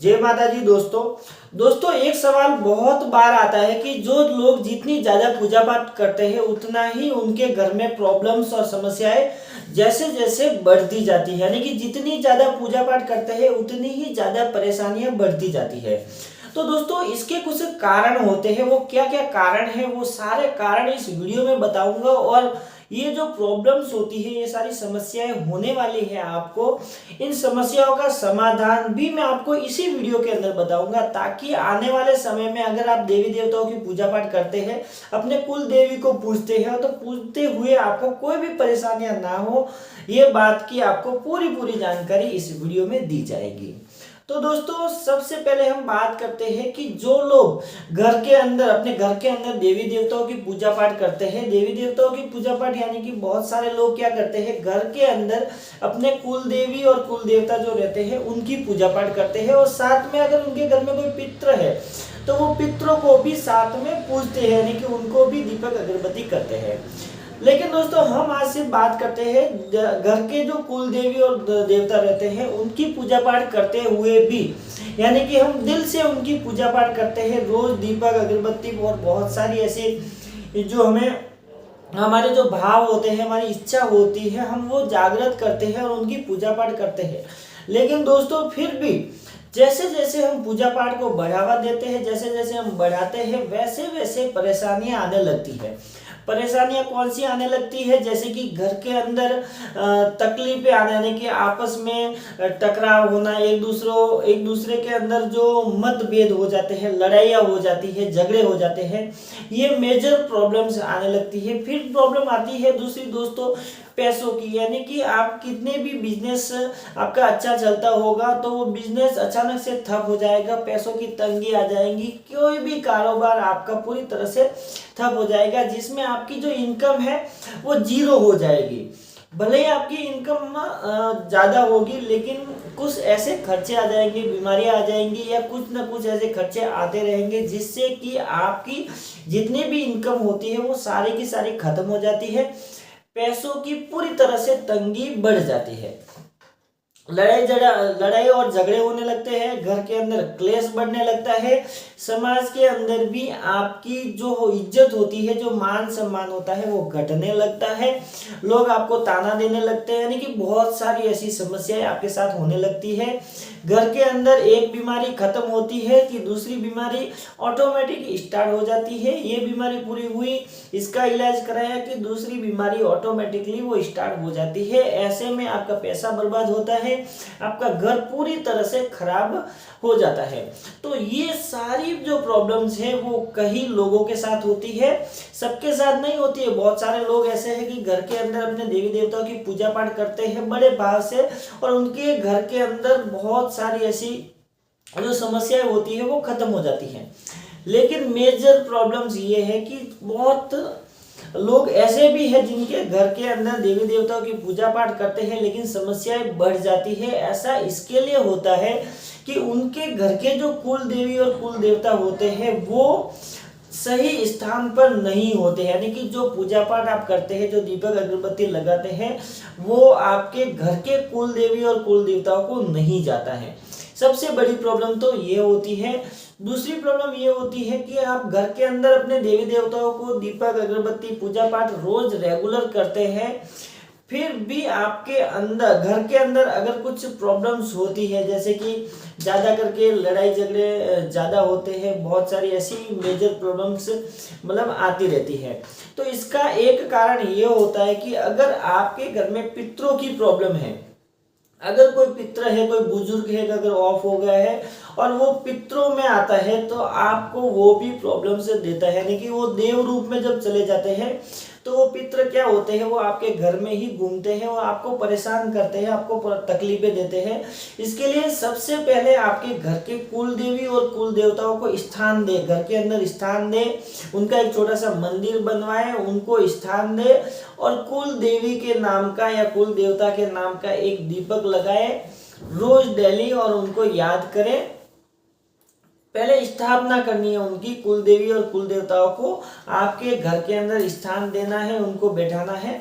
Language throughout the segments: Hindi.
जय माता जी। दोस्तों एक सवाल बहुत बार आता है कि जो लोग जितनी ज्यादा पूजा पाठ करते हैं उतना ही उनके घर में प्रॉब्लम्स और समस्याएं जैसे जैसे बढ़ती जाती है, यानी कि जितनी ज्यादा पूजा पाठ करते हैं उतनी ही ज्यादा परेशानियां बढ़ती जाती है। तो दोस्तों इसके कुछ कारण होते हैं, वो क्या क्या कारण है वो सारे कारण इस वीडियो में बताऊंगा। और ये जो प्रॉब्लम्स होती है, ये सारी समस्याएं होने वाली है आपको, इन समस्याओं का समाधान भी मैं आपको इसी वीडियो के अंदर बताऊंगा, ताकि आने वाले समय में अगर आप देवी देवताओं की पूजा पाठ करते हैं, अपने कुल देवी को पूजते हैं, तो पूजते हुए आपको कोई भी परेशानियां ना हो, ये बात की आपको पूरी पूरी जानकारी इस वीडियो में दी जाएगी। तो दोस्तों सबसे पहले हम बात करते हैं कि जो लोग घर के अंदर, अपने घर के अंदर देवी देवताओं की पूजा पाठ करते हैं, देवी देवताओं की पूजा पाठ यानी कि बहुत सारे लोग क्या करते हैं, घर के अंदर अपने कुल देवी और कुल देवता जो रहते हैं उनकी पूजा पाठ करते हैं, और साथ में अगर उनके घर में कोई पितृ है तो वो पितरों को भी साथ में पूजते हैं, यानी कि उनको भी दीपक अगरबत्ती करते हैं। लेकिन दोस्तों हम आज से बात करते हैं घर के जो कुल देवी और देवता रहते हैं उनकी पूजा पाठ करते हुए भी, यानी कि हम दिल से उनकी पूजा पाठ करते हैं, रोज दीपक अगरबत्ती और बहुत सारी ऐसी जो हमें हमारे जो भाव होते हैं, हमारी इच्छा होती है, हम वो जागृत करते हैं और उनकी पूजा पाठ करते हैं। लेकिन दोस्तों फिर भी जैसे जैसे हम पूजा पाठ को बढ़ावा देते हैं, जैसे जैसे हम बढ़ाते हैं, वैसे वैसे परेशानियां आने लगती है। परेशानियां कौन सी आने लगती है, जैसे कि घर के अंदर तकलीफें आने, यानी कि आपस में टकराव होना, एक दूसरे के अंदर जो मतभेद हो जाते हैं, लड़ाइयाँ हो जाती है, झगड़े हो जाते हैं, ये मेजर प्रॉब्लम्स आने लगती है। फिर प्रॉब्लम आती है दूसरी दोस्तों पैसों की, यानी कि आप कितने भी बिजनेस आपका अच्छा चलता होगा तो वो बिजनेस अचानक से ठप हो जाएगा, पैसों की तंगी आ जाएगी, कोई भी कारोबार आपका पूरी तरह से ठप हो जाएगा, जिसमें आपकी जो इनकम है वो जीरो हो जाएगी। भले ही आपकी इनकम ज्यादा होगी, लेकिन कुछ ऐसे खर्चे आ जाएंगे, बीमारियां आ जाएंगी, या कुछ ना कुछ ऐसे खर्चे आते रहेंगे जिससे कि आपकी जितनी भी इनकम होती है वो सारी की सारी खत्म हो जाती है, पैसों की पूरी तरह से तंगी बढ़ जाती है, लड़ाई और झगड़े होने लगते हैं, घर के अंदर क्लेश बढ़ने लगता है, समाज के अंदर भी आपकी जो इज्जत होती है, जो मान सम्मान होता है वो घटने लगता है, लोग आपको ताना देने लगते हैं, यानी कि बहुत सारी ऐसी समस्याएं आपके साथ होने लगती है। घर के अंदर एक बीमारी खत्म होती है कि दूसरी बीमारी ऑटोमेटिक स्टार्ट हो जाती है, ये बीमारी पूरी हुई, इसका इलाज कराया कि दूसरी बीमारी ऑटोमेटिकली वो स्टार्ट हो जाती है। ऐसे में आपका पैसा बर्बाद होता है, आपका घर पूरी तरह से खराब हो जाता है। तो ये सारी जो प्रॉब्लम्स है वो कई लोगों के साथ होती है, सबके साथ नहीं होती है। बहुत सारे लोग ऐसे हैं कि घर के अंदर अपने देवी देवताओं की पूजा पाठ करते हैं बड़े भाव से, और उनके घर के अंदर बहुत सारी ऐसी जो समस्याएं होती है वो खत्म हो जाती हैं। लेकिन मेजर प्रॉब्लम्स ये है कि बहुत लोग ऐसे भी हैं जिनके घर के अंदर देवी देवताओं की पूजा पाठ करते हैं लेकिन समस्याएं बढ़ जाती है। ऐसा इसके लिए होता है कि उनके घर के जो कुल देवी और कुल देवता होते हैं वो सही स्थान पर नहीं होते, यानी कि जो पूजा पाठ आप करते हैं, जो दीपक अगरबत्ती लगाते हैं, वो आपके घर के कुल देवी और कुल देवताओं को नहीं जाता है। सबसे बड़ी प्रॉब्लम तो ये होती है। दूसरी प्रॉब्लम ये होती है कि आप घर के अंदर अपने देवी देवताओं को दीपक अगरबत्ती पूजा पाठ रोज रेगुलर करते हैं, फिर भी आपके अंदर घर के अंदर अगर कुछ प्रॉब्लम्स होती है, जैसे कि ज़्यादा करके लड़ाई झगड़े ज़्यादा होते हैं, बहुत सारी ऐसी मेजर प्रॉब्लम्स मतलब आती रहती है, तो इसका एक कारण ये होता है कि अगर आपके घर में पितरों की प्रॉब्लम है, अगर कोई पित्र है, कोई बुजुर्ग है, अगर ऑफ हो गया है और वो पितरों में आता है तो आपको वो भी प्रॉब्लम से देता है, यानी कि वो देव रूप में जब चले जाते हैं तो वो पित्र क्या होते हैं, वो आपके घर में ही घूमते हैं, वो आपको परेशान करते हैं, आपको तकलीफें देते हैं। इसके लिए सबसे पहले आपके घर के कुल देवी और कुल देवताओं को स्थान दे, घर के अंदर स्थान दे, उनका एक छोटा सा मंदिर बनवाए, उनको स्थान दे, और कुल देवी के नाम का या कुल देवता के नाम का एक दीपक लगाए रोज डेली, और उनको याद करें। पहले स्थापना करनी है उनकी, कुल देवी और कुल देवताओं को आपके घर के अंदर स्थान देना है, उनको बैठाना है,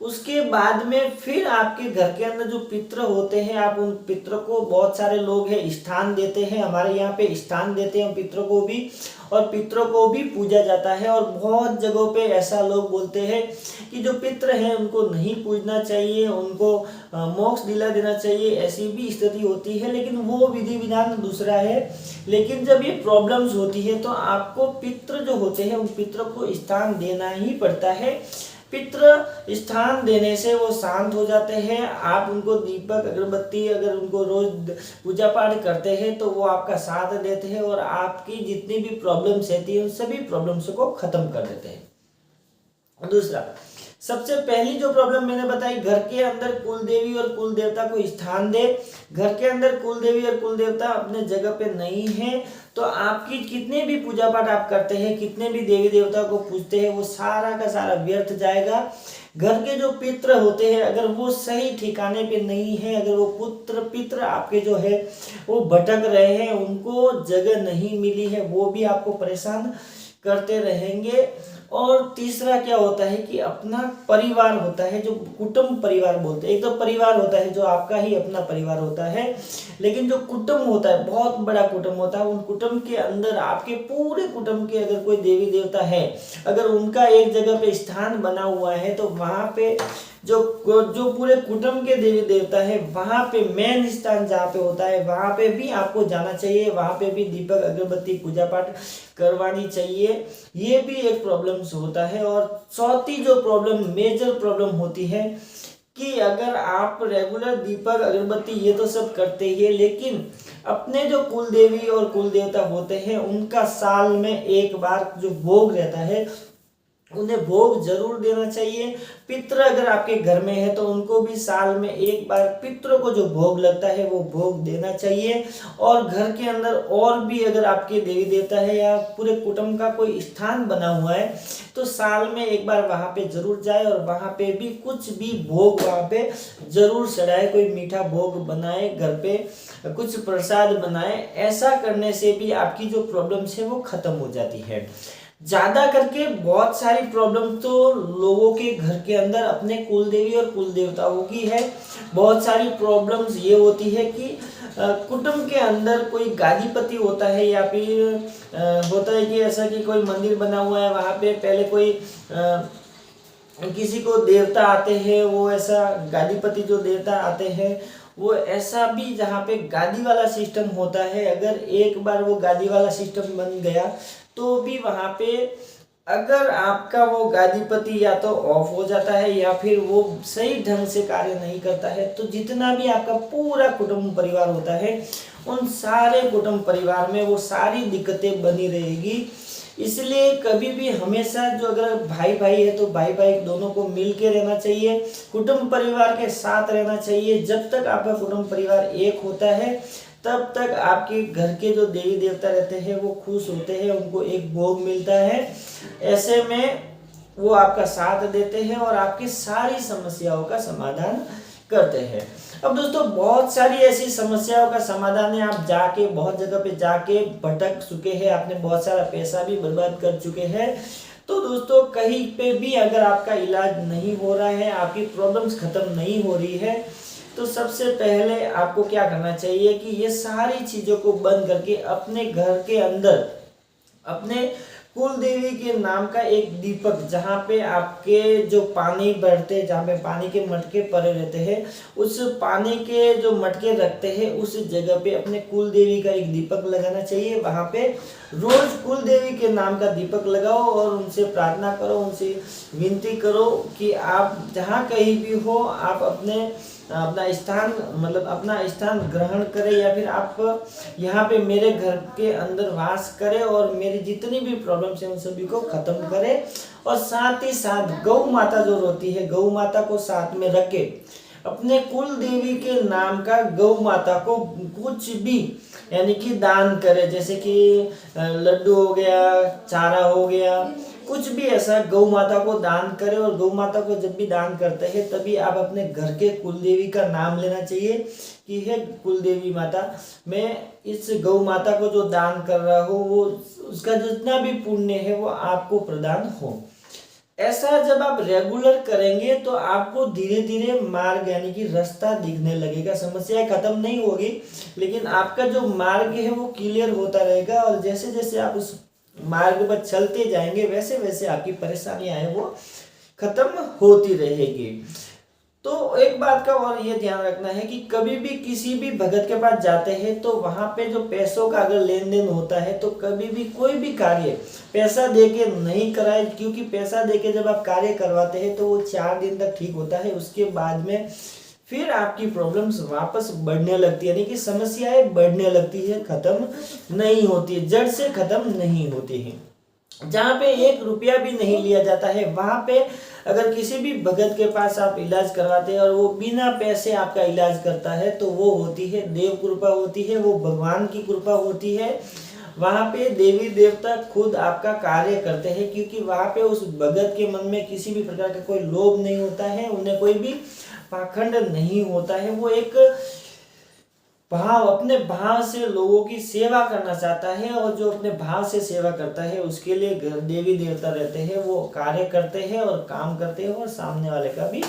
उसके बाद में फिर आपके घर के अंदर जो पितृ होते हैं, आप उन पितृ को, बहुत सारे लोग हैं स्थान देते हैं, हमारे यहाँ पे स्थान देते हैं पितरों को भी, और पितरों को भी पूजा जाता है। और बहुत जगहों पे ऐसा लोग बोलते हैं कि जो पितृ हैं उनको नहीं पूजना चाहिए, उनको मोक्ष दिला देना चाहिए, ऐसी भी स्थिति होती है, लेकिन वो विधि विधान दूसरा है। लेकिन जब ये प्रॉब्लम्स होती है तो आपको पितृ जो होते हैं उन पितरों को स्थान देना ही पड़ता है। पितृ स्थान देने से वो शांत हो जाते हैं। आप उनको दीपक अगरबत्ती, अगर उनको रोज पूजा पाठ करते हैं तो वो आपका साथ देते हैं और आपकी जितनी भी प्रॉब्लम्स रहती है उन सभी प्रॉब्लम्स को खत्म कर देते हैं। दूसरा, सबसे पहली जो प्रॉब्लम मैंने बताई, घर के अंदर कुल देवी और कुल देवता को स्थान दे। घर के अंदर कुल देवी और कुल देवता अपने जगह पे नहीं है तो आपकी कितने भी पूजा पाठ आप करते हैं, कितने भी देवी देवता को पूजते हैं, वो सारा का सारा व्यर्थ जाएगा। घर के जो पितृ होते हैं अगर वो सही ठिकाने पे नहीं है, अगर वो पितृ आपके जो है वो भटक रहे हैं, उनको जगह नहीं मिली है, वो भी आपको परेशान करते रहेंगे। और तीसरा क्या होता है कि अपना परिवार होता है, जो कुटुंब परिवार बोलते हैं। एक तो परिवार होता है जो आपका ही अपना परिवार होता है, लेकिन जो कुटुंब होता है बहुत बड़ा कुटुंब होता है, उन कुटुंब के अंदर आपके पूरे कुटुंब के अगर कोई देवी देवता है, अगर उनका एक जगह पे स्थान बना हुआ है तो वहां पे जो पूरे कुटुंब के देवी देवता है वहां पे मेन स्थान जहाँ पे होता है वहां पे भी आपको जाना चाहिए, वहां पे भी दीपक अगरबत्ती पूजा पाठ करवानी चाहिए। ये भी एक प्रॉब्लम होता है। और चौथी जो प्रॉब्लम, मेजर प्रॉब्लम होती है कि अगर आप रेगुलर दीपक अगरबत्ती ये तो सब करते ही है, लेकिन अपने जो कुल देवी और कुल देवता होते हैं उनका साल में एक बार जो भोग रहता है उन्हें भोग जरूर देना चाहिए। पितृ अगर आपके घर में है तो उनको भी साल में एक बार पितरों को जो भोग लगता है वो भोग देना चाहिए। और घर के अंदर और भी अगर आपके देवी देवता है या पूरे कुटुंब का कोई स्थान बना हुआ है तो साल में एक बार वहां पे जरूर जाए और वहां पे भी कुछ भी भोग वहां पे जरूर चढ़ाए, कोई मीठा भोग बनाए, घर पे कुछ प्रसाद बनाए। ऐसा करने से भी आपकी जो प्रॉब्लम्स है वो खत्म हो जाती है। ज्यादा करके बहुत सारी प्रॉब्लम तो लोगों के घर के अंदर अपने कुल देवी और कुल देवताओं की है। बहुत सारी प्रॉब्लम्स ये होती है कि कुटुंब के अंदर कोई गादीपति होता है या फिर होता है कि ऐसा कि कोई मंदिर बना हुआ है, वहां पे पहले कोई किसी को देवता आते हैं, वो ऐसा गादीपति जो देवता आते हैं वो ऐसा भी जहाँ पे गादी वाला सिस्टम होता है, अगर एक बार वो गादी वाला सिस्टम बन गया तो भी वहां पे अगर आपका वो गादीपति या तो ऑफ हो जाता है या फिर वो सही ढंग से कार्य नहीं करता है तो जितना भी आपका पूरा कुटुंब परिवार होता है उन सारे कुटुंब परिवार में वो सारी दिक्कतें बनी रहेगी। इसलिए कभी भी हमेशा जो अगर भाई भाई है तो भाई भाई दोनों को मिल के रहना चाहिए, कुटुंब परिवार के साथ रहना चाहिए। जब तक आपका कुटुंब परिवार एक होता है तब तक आपके घर के जो देवी देवता रहते हैं वो खुश होते हैं, उनको एक भोग मिलता है। ऐसे में वो आपका साथ देते हैं और आपकी सारी समस्याओं का समाधान करते हैं। अब दोस्तों बहुत सारी ऐसी समस्याओं का समाधान है, आप जाके बहुत जगह पे जाके भटक चुके हैं, आपने बहुत सारा पैसा भी बर्बाद कर चुके हैं। तो दोस्तों कहीं पे भी अगर आपका इलाज नहीं हो रहा है, आपकी प्रॉब्लम्स खत्म नहीं हो रही है तो सबसे पहले आपको क्या करना चाहिए कि ये सारी चीजों को बंद करके अपने घर के अंदर अपने कुल देवी के नाम का एक दीपक, जहाँ पे आपके जो पानी भरते, जहाँ पे पानी के मटके पड़े रहते हैं, उस पानी के जो मटके रखते हैं उस जगह पे अपने कुल देवी का एक दीपक लगाना चाहिए। वहाँ पे रोज कुल देवी के नाम का दीपक लगाओ और उनसे प्रार्थना करो, उनसे विनती करो कि आप जहाँ कहीं भी हो आप अपना स्थान अपना स्थान ग्रहण करें या फिर आप यहाँ पे मेरे घर के अंदर वास करें और मेरी जितनी भी प्रॉब्लम्स हैं उन सभी को खत्म करें। और साथ ही साथ गौ माता जो होती है, गौ माता को साथ में रखे, अपने कुल देवी के नाम का गौ माता को कुछ भी यानी कि दान करे, जैसे कि लड्डू हो गया, चारा हो गया, कुछ भी ऐसा गौ माता को दान करें। और गौ माता को जब भी दान करते हैं तभी आप अपने घर के कुल देवी का नाम लेना चाहिए कि हे कुल देवी माता, मैं इस गौ माता को जो दान कर रहा हूँ वो उसका जितना भी पुण्य है वो आपको प्रदान हो। ऐसा जब आप रेगुलर करेंगे तो आपको धीरे धीरे मार्ग यानी कि रास्ता दिखने लगेगा, समस्याएं खत्म नहीं होगी, लेकिन आपका जो मार्ग है वो क्लियर होता रहेगा। और जैसे जैसे आप उस मार्ग पर चलते जाएंगे वैसे वैसे आपकी परेशानियां हैं वो खत्म होती रहेगी। तो एक बात का और ये ध्यान रखना है कि कभी भी किसी भी भगत के पास जाते हैं तो वहां पे जो पैसों का अगर लेन देन होता है तो कभी भी कोई भी कार्य पैसा देके नहीं कराए, क्योंकि पैसा देके जब आप कार्य करवाते हैं तो वो 4 दिन तक ठीक होता है, उसके बाद में फिर आपकी प्रॉब्लम्स वापस बढ़ने लगती है, यानी कि समस्याएं बढ़ने लगती है, खत्म नहीं होती है, जड़ से खत्म नहीं होती है। जहाँ पे 1 रुपया भी नहीं लिया जाता है वहां पे अगर किसी भी भगत के पास आप इलाज करवाते हैं और वो बिना पैसे आपका इलाज करता है तो वो होती है देव कृपा होती है, वो भगवान की कृपा होती है। वहां पे देवी देवता खुद आपका कार्य करते हैं, क्योंकि वहां पे उस भगत के मन में किसी भी प्रकार का कोई लोभ नहीं होता है, उन्हें कोई भी पाखंड नहीं होता है। वो एक भाव, अपने भाव से लोगों की सेवा करना चाहता है, और जो अपने भाव से सेवा करता है उसके लिए देवी देवता रहते हैं, वो कार्य करते हैं और काम करते हैं और सामने वाले का भी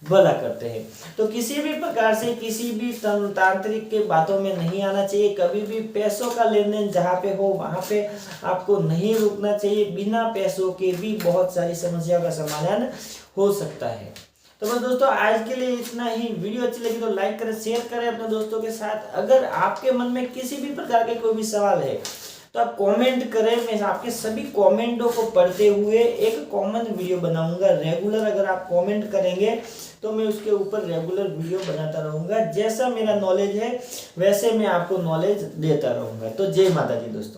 भला करते हैं। तो किसी भी प्रकार से किसी भी तांत्रिक के बातों में नहीं आना चाहिए, कभी भी पैसों का लेन देन जहाँ पे हो वहाँ पे आपको नहीं रुकना चाहिए। बिना पैसों के भी बहुत सारी समस्याओं का समाधान हो सकता है। तो बस दोस्तों आज के लिए इतना ही। वीडियो अच्छी लगी तो लाइक करें, शेयर करें अपने दोस्तों के साथ। अगर आपके मन में किसी भी प्रकार के कोई भी सवाल है तो आप कमेंट करें, मैं आपके सभी कमेंटों को पढ़ते हुए एक कॉमन वीडियो बनाऊंगा रेगुलर। अगर आप कमेंट करेंगे तो मैं उसके ऊपर रेगुलर वीडियो बनाता रहूंगा, जैसा मेरा नॉलेज है वैसे मैं आपको नॉलेज देता रहूंगा। तो जय माता दी दोस्तों।